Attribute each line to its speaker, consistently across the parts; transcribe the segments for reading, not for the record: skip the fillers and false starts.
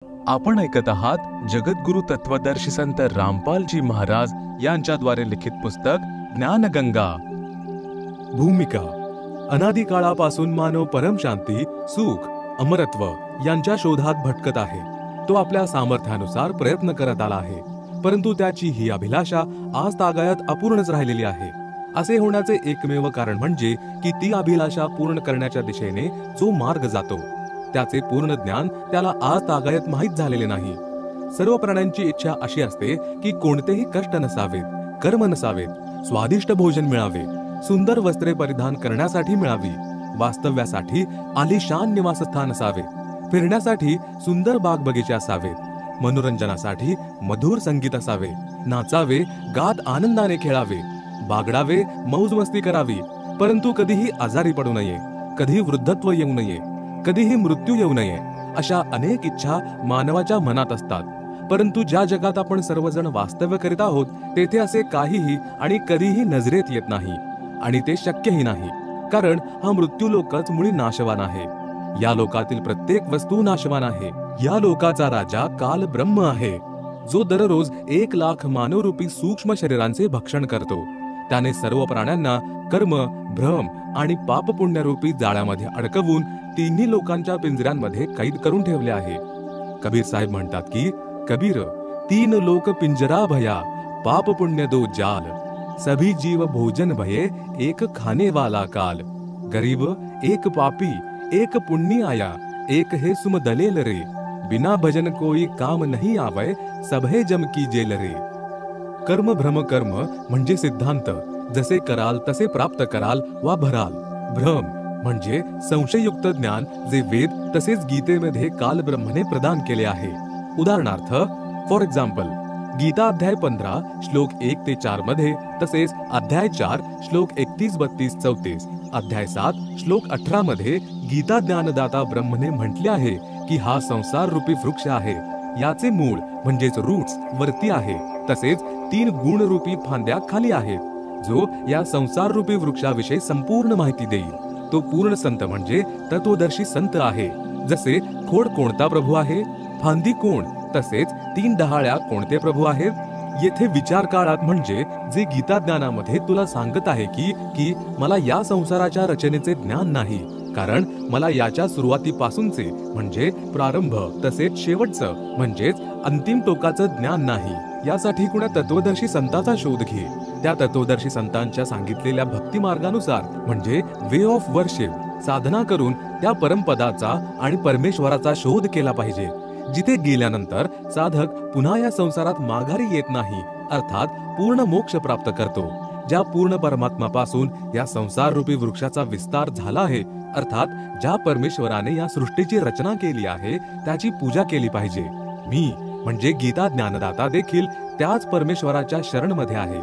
Speaker 1: आपण ऐकत आहात जगद्गुरु तत्वदर्शी संत रामपालजी महाराज यांच्याद्वारे लिखित पुस्तक ज्ञानगंगा।
Speaker 2: भूमिका: अनादिकाळापासून मानव परमशांती, सुख, अमरत्व यांच्या शोधात भटकत आहे। तो आपल्या सामर्थ्यानुसार प्रयत्न करत आला आहे, परंतु त्याची ही अभिलाषा आज तागायत अपूर्णच राहिलेली आहे। असे होण्याचे एकमेव कारण म्हणजे की ती अभिलाषा पूर्ण करण्याच्या दिशेने जो मार्ग जातो त्याचे पूर्ण ज्ञान त्याला आज तागायत माहित झालेले नाही। सर्व प्राण्यांची इच्छा अशी असते की कोणतेही कष्ट नसावेत, कर्म नसावेत, स्वादिष्ट भोजन मिळावे, सुंदर वस्त्रे परिधान करण्यासाठी मिळावी, वास्तव्यासाठी आलिशान निवासस्थान असावे, फिरण्यासाठी सुंदर बाग बगीचे असावेत, मनोरंजनासाठी मधुर संगीत असावे, नाचावे, गात आनंदाने खेळावे, बागडावे, मौज मस्ती करावी, परंतु कधीही आजारी पडू नये, कधी वृद्धत्व येऊ नये, कधीही मृत्यू येऊ नये, अशा अनेक इच्छा मानवाच्या मनात असतात। परंतु ज्या जगात आपण सर्वजण वास्तव्य करीत आहोत तेथे असे काहीही आणि कधीही नजरेत येत नाही, आणि ते शक्यही नाही, कारण हा मृत्यू लोकच मुळी नाशवान आहे। या लोकातील प्रत्येक वस्तू नाशवान आहे। या लोकाचा राजा काल ब्रह्म आहे, जो दररोज 1,00,000 मानवरूपी सूक्ष्म शरीरांचे भक्षण करतो। त्याने सर्व प्राण्यांना कर्म, भ्रम आणि पाप पुण्यरूपी जाळ्यामध्ये अडकवून तिन्ही लोकांच्या पिंजऱ्यांमध्ये कैद करून ठेवले आहे। कबीर साहेब म्हणतात की, कबीर, 3 लोक पिंजरा भया, पाप पुण्य दो जाल, सभी जीव भोजन भये, एक खाने वाला काल, गरीब एक पापी, एक पुण्य आया, एक है सुम दलेल रे, बिना भजन कोई काम नहीं आवे, सबहे जम की जेल रे। कर्म भ्रम कर्म म्हणजे सिद्धांत, जसे कराल तसे प्राप्त कराल वा भराल। भ्रम म्हणजे संशययुक्त ज्ञान, जे वेद तसेच गीतेमध्ये काल ब्रह्मने प्रदान केले आहे। उदाहरणार्थ, फॉर एक्झाम्पल, गीता अध्याय 15 श्लोक 1 ते 4 मध्ये, तसेच अध्याय 4 श्लोक 31, 32, 34, अध्याय 7 श्लोक 18 मध्ये गीता ज्ञानदाता ब्रह्मने म्हटले आहे की हा संसार रूपी वृक्ष आहे, याचे मूळ म्हणजेच रूट्स वरती आहे, तसेच 3 गुण रूपी फांद्या खाली आहेत। जो या संसार रूपी वृक्षाविषयी संपूर्ण माहिती देईल तो पूर्ण संत म्हणजे तत्वदर्शी संत आहे। जसे खोड कोणता प्रभू आहे, फांदी कोण, तसेच 3 डहाळ्या कोणते प्रभू आहेत। येथे विचार काळात म्हणजे जे गीता ज्ञानामध्ये तुला सांगत आहे की मला या संसाराच्या रचनेचे ज्ञान नाही, कारण मला याच्या सुरुवातीपासूनचे म्हणजे प्रारंभ तसेच शेवटचं म्हणजेच अंतिम टोकाचं ज्ञान नाही। यासाठी कुणा तत्वदर्शी संताचा शोध घे। त्या तत्वदर्शी संतांच्या सांगितलेल्या भक्ती मार्गानुसार म्हणजे वे ऑफ वर्शिप साधना करून त्या परमपदाचा आणि परमेश्वराचा शोध केला पाहिजे, जिथे गेल्यानंतर साधक पुन्हा या संसारात माघारी येत नाही, अर्थात पूर्ण मोक्ष प्राप्त करतो। ज्या पूर्ण परमात्मापासून या संसार रूपी वृक्षाचा विस्तार झाला आहे, अर्थात ज्या परमेश्वराने या सृष्टीची रचना केली आहे त्याची पूजा केली पाहिजे। मी म्हणजे गीता ज्ञानदाता देखील त्याच परमेश्वराच्या शरण मध्ये आहे।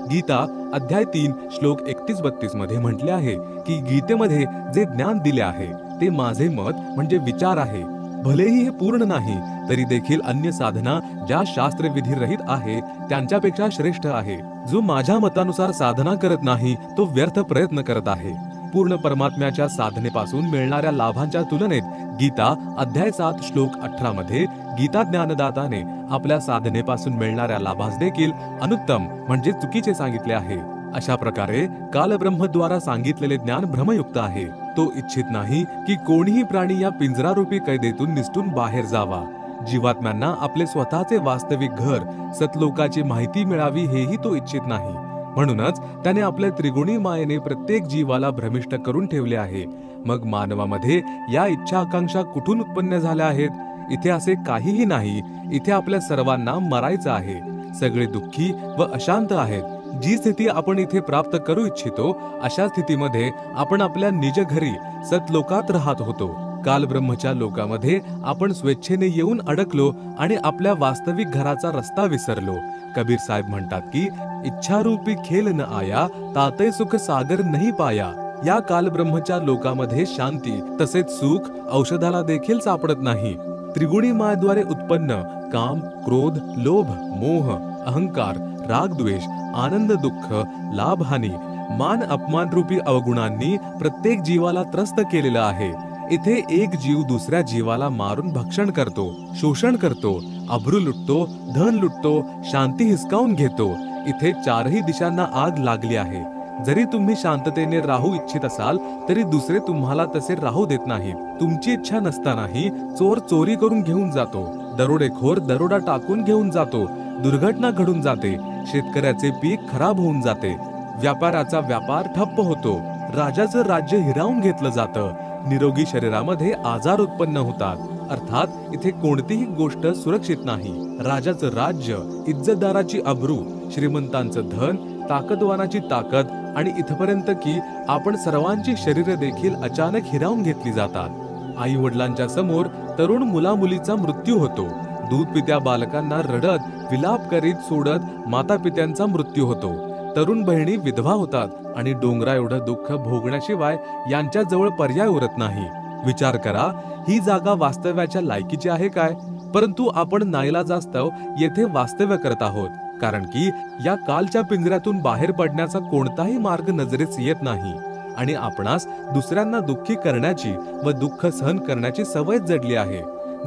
Speaker 2: गीता अध्याय 3 श्लोक 31-32 मध्ये म्हटले आहे की गीतेमध्ये जे ज्ञान दिले आहे ते माझे मत म्हणजे विचार आहे। भलेही हे पूर्ण नाही तरी देखील अन्य साधना ज्या शास्त्र विधी रहित आहे त्यांच्यापेक्षा श्रेष्ठ आहे। जो माझ्या मतानुसार साधना करत नाही तो व्यर्थ प्रयत्न करत आहे। पूर्ण परमात्म्याच्या साधनेपासून मिळणाऱ्या लाभांच्या तुलनेत गीता अध्याय 7 श्लोक 18 मध्ये गीता ज्ञानदाताने आपल्या साधनेपासून मिळणाऱ्या लाभास देखील अनुत्तम म्हणजे चुकीचे सांगितले आहे। अशा प्रकारे कालब्रह्मद्वारा सांगितलेले ज्ञान भ्रमयुक्त आहे। तो इच्छित नाही की कोणीही प्राणी या पिंजरारूपी कैदेतून निसटून बाहेर जावा। जीवात्म्यांना आपले स्वतःचे वास्तविक घर सतलोकाची माहिती मिळावी हेही तो इच्छित नाही। म्हणूनच त्याने आपल्या त्रिगुणी मायेने प्रत्येक जीवाला भ्रमिष्ट करून ठेवले आहे। मग मानवामध्ये या इच्छा आकांक्षा कुठून उत्पन्न झाल्या आहेत? इथे असे काहीही नाही। इथे आपल्या सर्वांना मरायचं आहे। सगळे दुःखी व अशांत आहेत। जी स्थिती आपण इथे प्राप्त करू इच्छितो अशा स्थितीमध्ये आपण आपल्या निज घरी सतलोकात राहत होतो। काल ब्रह्मच्या लोकामध्ये आपण स्वेच्छेने येऊन अडकलो आणि आपल्या वास्तविक घराचा रस्ता विसरलो। कबीर साहेब म्हणतात की, इच्छारूपी खेल न आया, ताते सुख सागर नहीं पाया। या कालब्रह्मच्या लोकामध्ये शांती तसेच सुख औषधाला देखील सापडत नाही। त्रिगुणी मायेद्वारे उत्पन्न काम, क्रोध, लोभ, मोह, अहंकार, राग, द्वेष, आनंद, दुःख, लाभ, हानी, मान अपमान रूपी अवगुणांनी प्रत्येक जीवाला त्रस्त केलेला आहे। इथे एक जीव दुसऱ्या जीवाला मारून भक्षण करतो, शोषण करतो, अब्रू लुटतो, धन लुटतो, शांती हिसकावून घेतो. इथे चारही दिशांना आग लागली आहे. जरी तुम्ही शांततेने राहू इच्छित असाल तरी दुसरे तुम्हाला तसे राहू देत नाहीत. तुमची इच्छा नसतानाही चोर चोरी करून घेऊन जातो, दरोडेखोर दरोडा टाकून घेऊन जातो, दुर्घटना घडून जाते, शेतकऱ्याचे पीक खराब होऊन जाते, व्यापाराचा व्यापार ठप्प होतो, राजाचं राज्य हिरावून घेतलं जातं, निरोगी शरीरामध्ये आजार उत्पन्न होतात. अर्थात इथे कोणतीही गोष्ट सुरक्षित नाही. राजाचं राज्य, इज्जतदाराची अब्रू, श्रीमंतांचं धन, ताकदवानाची ताकद आणि इथपर्यंत की आपण सर्वांची शरीरे देखील अचानक हिरावून घेतली जातात. आई वडिलांच्या समोर तरुण मुलामुलीचा मृत्यू होतो. दूध पित्या बालकांना रडत विलाप करीत सोडत माता पित्यांचा मृत्यू होतो. तरुण बहिणी विधवा होतात आणि डोंगरा एवढं दुःख भोगण्याशिवाय यांच्या जवळ पर्याय उरत नाही. विचार करा, ही जागा वास्तव्याच्या लायकीची आहे काय? परंतु आपण नाईलाजास्तव येथे वास्तव्य करत आहोत, कारण की या कालच्या पिंजऱ्यातून बाहेर पडण्याचा कोणताही मार्ग नजरेस येत नाही आणि आपणास दुसऱ्यांना दुःखी करण्याची व दुःख सहन करण्याची सवय जडली आहे.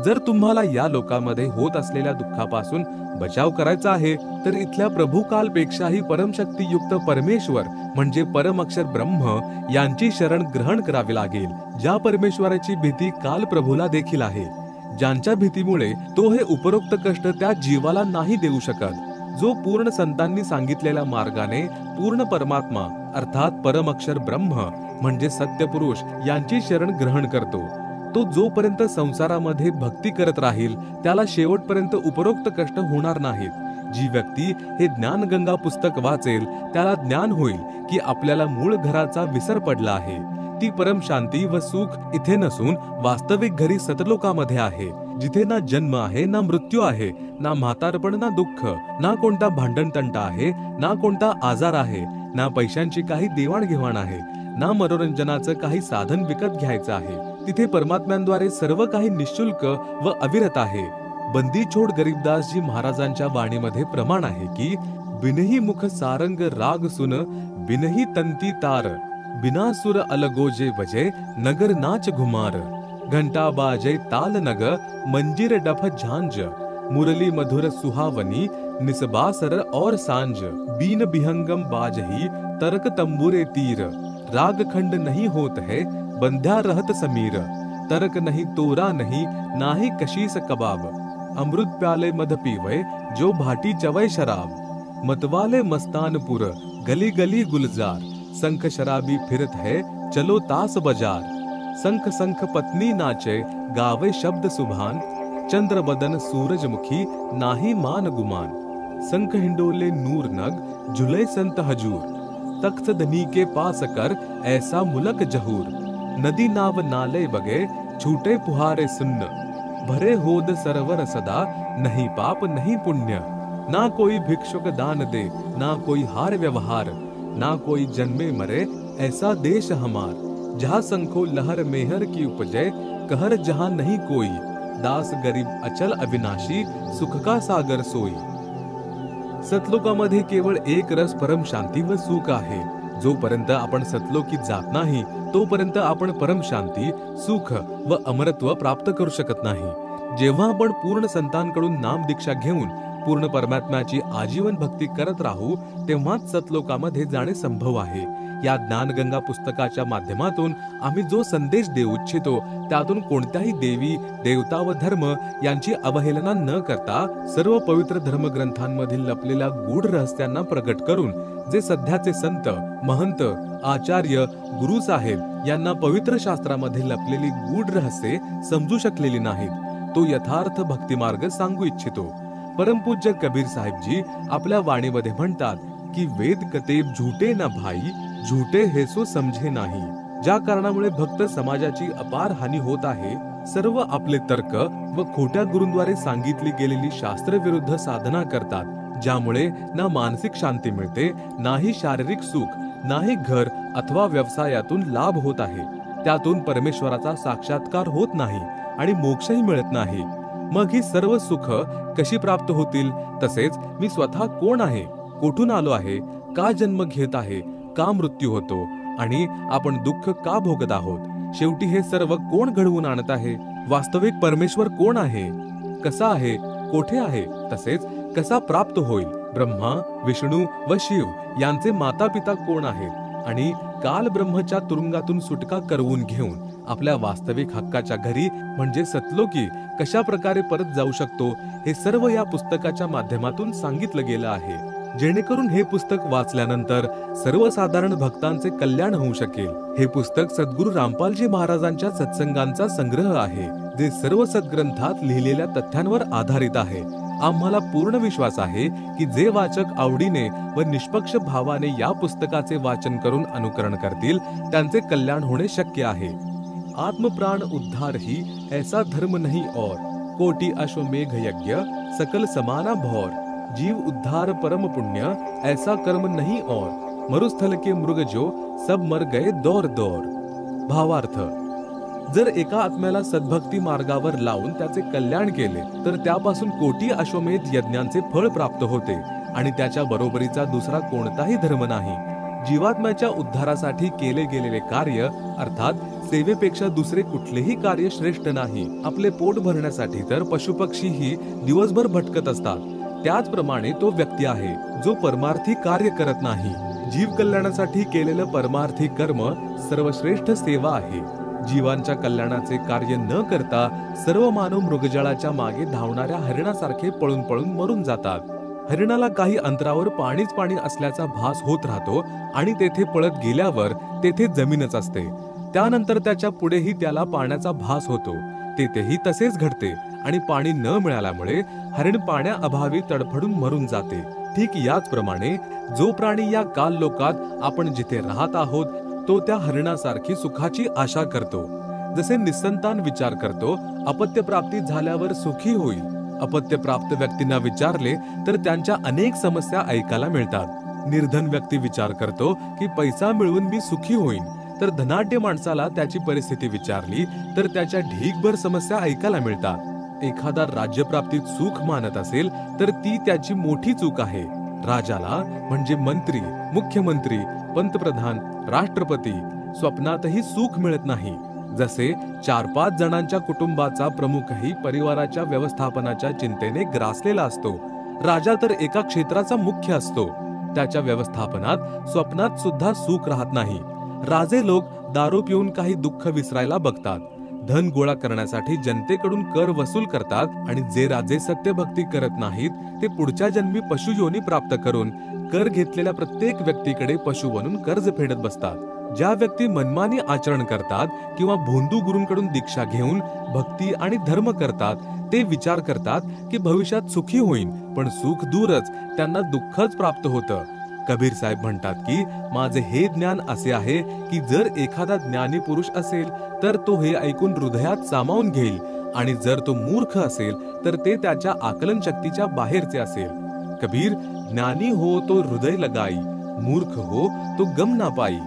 Speaker 2: जर तुम्हाला या लोकांमध्ये होत असलेल्या दुःखापासून बचाव करायचा आहे तर इथल्या प्रभुकालपेक्षाही परमशक्तियुक्त परमेश्वर म्हणजे परमअक्षर ब्रह्म यांची शरण ग्रहण करावी लागेल. ज्या परमेश्वराची भीती काल प्रभूला देखील आहे, ज्यांच्या भीतीमुळे तो हे उपरोक्त कष्ट त्या जीवाला नाही देऊ शकत, जो पूर्ण संतांनी सांगितलेल्या मार्गाने पूर्ण परमात्मा अर्थात परमअक्षर ब्रह्म म्हणजे सत्यपुरुष यांची शरण ग्रहण करतो. तो जोपर्यंत संसारामध्ये भक्ती करत राहील त्याला शेवटपर्यंत उपरोक्त कष्ट होणार नाहीत. जी व्यक्ती हे ज्ञानगंगा पुस्तक वाचेल त्याला ज्ञान होईल की आपल्याला मूळ घराचा विसर पडला आहे. ती परम शांती व सुख इथे नसून वास्तविक घरी सतलोकामध्ये आहे, जिथे ना जन्म आहे ना मृत्यू आहे, ना म्हातारपण ना दुःख, ना कोणता भांडणतंटा आहे, ना कोणता आजार आहे, ना पैशांची काही देवाणघेवाण आहे, ना मनोरंजनाचं काही साधन विकत घ्यायचं आहे. तिथे परमात्म्यांद्वारे सर्व काही निशुल्क व अविरत आहे. बंदी छोड गरीबदासजी महाराजांच्या वाणीमध्ये प्रमाण आहे की बिनही मुख सारंग राग सुन, बिनही तंती तार, बिना सुर अलगोजे वजे, नगर नाच घुमार, घंटा बाजे ताल नग, मंजीर डफ झांझ, मुरली मधुर सुहावनी, निसबासर और सांझ, बीन बिहंगम बाजही, तरक तंबूरे तीर, राग खंड नहीं होत है, बंध्या रहत समीर, तरक नहीं तोरा नहीं, नाही कशीस कबाब, अमृत प्याले मध पीवे, जो भाटी चवय शराब, मतवाले मस्तानपुर, गली गली गुलजार, संख शराबी फिरत है, चलो तास बाजार, संख संख पत्नी नाचे, गावे शब्द सुभान, चंद्र बदन सूरजमुखी, नाही मान गुमान, संख हिंडोले नूर नग, झुले संत हजूर, तख्त धनी के पास कर, ऐसा मुलक जहूर, नदी नाव नाले बगे, छूटे पुहारे सुन्न, भरे होद सरवर सदा, नहीं पाप नहीं पुण्य, ना कोई भिक्षुक दान दे, ना कोई हार व्यवहार, ना कोई जन्मे मरे, ऐसा देश हमार, जहाँ संखो लहर मेहर की उपजे, कहर जहाँ नहीं कोई, दास गरीब अचल अविनाशी, सुख का सागर सोई. सतलोकामध्ये केवळ एक रस परम शांती व सुख आहे. जोपर्यंत आपण सतलोकीत जात नाही तोपर्यंत आपण परम शांती, सुख व अमरत्व प्राप्त करू शकत नाही. जेव्हा आपण पूर्ण संतांकडून नाम दीक्षा घेऊन पूर्ण परमात्म्याची आजीवन भक्ती करत राहू तेव्हाच सतलोकामध्ये जाणे संभव आहे. या ज्ञानगंगा पुस्तकाच्या माध्यमातून आम्ही जो संदेश देऊ इच्छितो त्यातून कोणत्याही देवी, देवता व धर्म यांची अवहेलना न करता सर्व पवित्र धर्मग्रंथांमधील लपलेल्या गूढ रहस्यांना प्रगट करून जे सध्याचे संत, महंत, आचार्य, गुरु साहेब यांना पवित्र शास्त्रामध्ये लपलेली गूढ रहस्ये समजू शकलेली नाहीत, तो यथार्थ भक्तिमार्ग सांगू इच्छितो. परमपूज्य कबीर साहेबजी आपल्या वाणीमध्ये म्हणतात की वेद कतेब झूठे न भाई, झूठे हे सो समझे नाही. ज्या कारणामुळे भक्त समाजाची अपार हानी होत आहे, सर्व आपले तर्क व खोट्या गुरूंद्वारे सांगितली गेलेली शास्त्रविरुद्ध साधना करतात, ज्यामुळे ना मानसिक शांती मिळते, नाही शारीरिक सुख, नाही घर अथवा व्यवसायातून लाभ होत आहे, त्यातून परमेश्वराचा साक्षात्कार होत नाही आणि मोक्षही मिळत नाही. मग ही सर्व सुख कशी प्राप्त होतील? तसेच मी स्वतः कोण आहे, कोठून आलो आहे, का जन्म घेत आहे, का मृत्यू होतो आणि आपण दुःख का भोगत आहोत शेवटी हे सर्व कोण घडवून आणत आहे? वास्तविक परमेश्वर कोण आहे? कसा आहे? कोठे आहे? तसेच कसा प्राप्त होईल? ब्रह्मा, विष्णू व शिव यांचे माता पिता कोण आहेत? आणि काल ब्रह्मच्या तुरुंगातून सुटका करवून घेऊन आपल्या वास्तविक हक्काच्या घरी म्हणजे सतलोकी कशा प्रकारे परत जाऊ शकतो, हे सर्व या पुस्तकाच्या माध्यमातून सांगितलं गेलं आहे, जेणेकरून हे पुस्तक वाचल्यानंतर सर्वसाधारण भक्तांचे कल्याण होऊ शकेल. हे पुस्तक सद्गुरू रामपालजी महाराजांच्या सत्संगांचा संग्रह आहे, जे सर्व सद्ग्रंथात लिहिलेल्या तथ्यांवर आधारित आहे. आम्हाला पूर्ण विश्वास आहे की जे वाचक आवडीने व निष्पक्ष भावाने या पुस्तकाचे वाचन करून अनुकरण करतील, त्यांचे कल्याण होणे शक्य आहे. आत्मप्राण उद्धार ही ऐसा धर्म नहीं और, कोटि अश्वमेघ यज्ञ सकल समाना भौर, जीव उद्धार परम पुण्य ऐसा कर्म नहीं और, मरुस्थल के मृग जो सब मर गए दौर दौर. भावार्थ: जर एका आत्म्याला सद्भक्ती मार्गावर लावून त्याचे कल्याण केले तर त्यापासून कोटी अश्वमेध यज्ञांचे फळ प्राप्त होते आणि त्याच्या बरोबरीचा दुसरा कोणताही धर्म नाही. जीवात्म्याच्या उद्धारासाठी केले गेलेले कार्य अर्थात सेवेपेक्षा दुसरे कुठलेही कार्य श्रेष्ठ नाही. आपले पोट भरण्यासाठी तर पशुपक्षीही दिवसभर भटकत असतात. त्याचप्रमाणे तो व्यक्ती आहे जो परमार्थी कार्य करत नाही. जीव कल्याणासाठी केलेलं परमार्थी कर्म सर्वश्रेष्ठ सेवा आहे. जीवांच्या कल्याणाचे कार्य न करता सर्व मानव मृगजळाच्या मागे धावणाऱ्या हरिणासारखे पळून पळून मरून जातात. हरिणाला काही अंतरावर पाणीच पाणी असल्याचा भास होत राहतो आणि तेथे पळत गेल्यावर तेथे जमीनच असते. त्यानंतर त्याच्या पुढेही त्याला पाण्याचा भास होतो. तेथेही तसेच घडते आणि पाणी न मिळाल्यामुळे हरिण पाण्याअभावी तडफडून मरून जाते. ठीक याचप्रमाणे जो प्राणी या काल लोकात आपण जिथे राहत आहोत तो त्या हरिणासारखी सुखाची आशा करतो. जसे निसंतान विचार करतो अपत्य प्राप्ती झाल्यावर सुखी होईल. अपत्य प्राप्त व्यक्तींना विचारले तर त्यांच्या अनेक समस्या ऐकायला मिळतात. निर्धन व्यक्ती विचार करतो की पैसा मिळवून मी सुखी होईन, तर धनाढ्य माणसाला त्याची परिस्थिती विचारली तर त्याच्या ढीगभर समस्या ऐकायला मिळतात. एखादा राज्यप्राप्तीत सुख मानत असेल तर ती त्याची मोठी चूक आहे. राजाला म्हणजे मंत्री, मुख्यमंत्री, पंतप्रधान, राष्ट्रपती स्वप्नातही सुख मिळत नाही. जसे 4-5 जणांच्या कुटुंबाचा प्रमुखही परिवाराच्या व्यवस्थापनाच्या चिंतेने ग्रासलेला असतो. राजा तर एका क्षेत्राचा मुख्य असतो. त्याच्या व्यवस्थापनात स्वप्नात सुद्धा सुख राहत नाही. राजे लोक दारू पिऊन काही दुःख विसरायला बघतात. धन गोळा करण्यासाठी जनतेकडून कर वसूल करतात आणि जे राजे सत्यभक्ती करत नाहीत ते पुढच्या जन्मी पशुयोनी प्राप्त करून कर घेतलेल्या प्रत्येक व्यक्तीकडे पशु बनून कर्ज फेडत बसतात. ज्या व्यक्ती मनमानी आचरण करतात किंवा भोंदू गुरूंकडून दीक्षा घेऊन भक्ती आणि धर्म करतात ते विचार करतात की भविष्यात सुखी होईन, पण सुख दूरच, त्यांना दुःखच प्राप्त होतं. कबीर साहेब म्हणतात की माझे हे ज्ञान असे आहे की जर एखादा ज्ञानी पुरुष असेल तर तो हे ऐकून हृदयात सामावून घेईल आणि जर तो मूर्ख असेल तर ते त्याच्या आकलन शक्तीच्या बाहेरचे असेल. कबीर: ज्ञानी हो तो हृदय लगाई, मूर्ख हो तो गम ना पाई.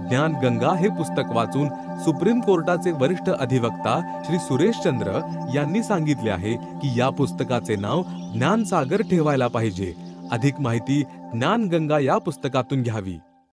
Speaker 2: ज्ञान गंगा हे पुस्तक वाचून सुप्रीम कोर्टाचे वरिष्ठ अधिवक्ता श्री सुरेश चंद्र यांनी सांगितले आहे की या पुस्तकाचे नाव ज्ञानसागर ठेवायला पाहिजे. अधिक माहिती ज्ञान गंगा या पुस्तकातून घ्यावी.